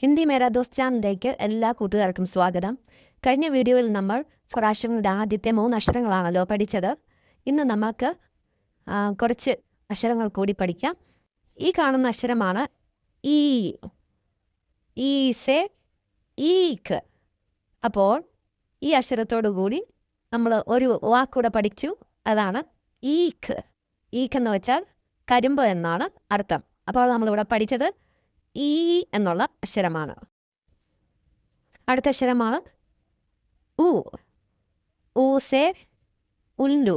ഹിന്ദി മേരാ ദോസ്ത് ചാനലിലേക്ക് എല്ലാ കൂട്ടുകാർക്കും സ്വാഗതം. കഴിഞ്ഞ വീഡിയോയിൽ നമ്മൾ സ്വരാക്ഷരങ്ങളുടെ ആദ്യത്തെ 3 അക്ഷരങ്ങളാണല്ലോ പഠിച്ചത്. ഇന്ന് നമുക്ക് കുറച്ച് അക്ഷരങ്ങൾ കൂടി പഠിക്കാം. ഈ കാണുന്ന അക്ഷരമാണ് ഈ. ഈ സെ ഈക്ക്. അപ്പോൾ ഈ അക്ഷരത്തോടു കൂടി നമ്മൾ ഒരു വാക്കൂടെ പഠിച്ചു. അതാണ് ഈക്ക്. ഈക്ക് എന്ന് വെച്ചാൽ കരിമ്പ് എന്നാണ് അർത്ഥം. അപ്പോൾ നമ്മളിവിടെ പഠിച്ചത് ഈ എന്നുള്ള അക്ഷരമാണ്. അടുത്ത അക്ഷരമാണ് ഉ. ഉ സെ ഉല്ലു.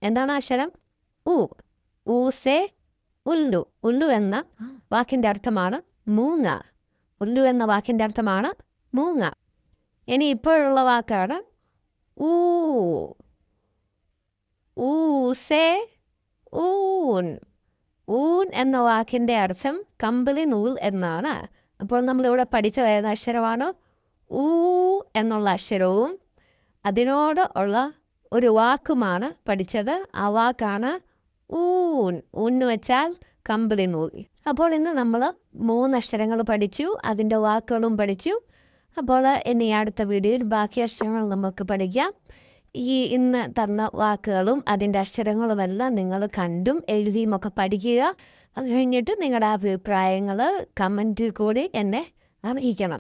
എന്താണ് അക്ഷരം? ഉ. ഉ സെ ഉല്ലു. ഉല്ലു എന്ന വാക്കിൻ്റെ അർത്ഥമാണ് മൂങ്ങ. ഉല്ലു എന്ന വാക്കിൻ്റെ അർത്ഥമാണ് മൂങ്ങ. ഇനി ഇപ്പോഴുള്ള വാക്കാണ് ഊ. ഊ സെ ഊൻ. ഊൻ എന്ന വാക്കിൻ്റെ അർത്ഥം കമ്പിളി നൂൽ എന്നാണ്. അപ്പോൾ നമ്മളിവിടെ പഠിച്ചത് ഏത് അക്ഷരമാണ്? ഊ എന്നുള്ള അക്ഷരവും അതിനോട് ഉള്ള ഒരു വാക്കുമാണ് പഠിച്ചത്. ആ വാക്കാണ് ഊൻ. ഊന്ന് വെച്ചാൽ കമ്പിളി നൂൽ. അപ്പോൾ ഇന്ന് നമ്മൾ 3 അക്ഷരങ്ങൾ പഠിച്ചു, അതിൻ്റെ വാക്കുകളും പഠിച്ചു. അപ്പോൾ ഇനി അടുത്ത വീഡിയോയിൽ ബാക്കി അക്ഷരങ്ങൾ നമുക്ക് പഠിക്കാം. ഇന്ന് തന്ന വാക്കുകളും അതിൻ്റെ അക്ഷരങ്ങളുമെല്ലാം നിങ്ങൾ കണ്ടും എഴുതിയുമൊക്കെ പഠിക്കുക. അത് കഴിഞ്ഞിട്ട് നിങ്ങളുടെ അഭിപ്രായങ്ങൾ കമൻറ്റിൽ കൂടി എന്നെ അറിയിക്കണം.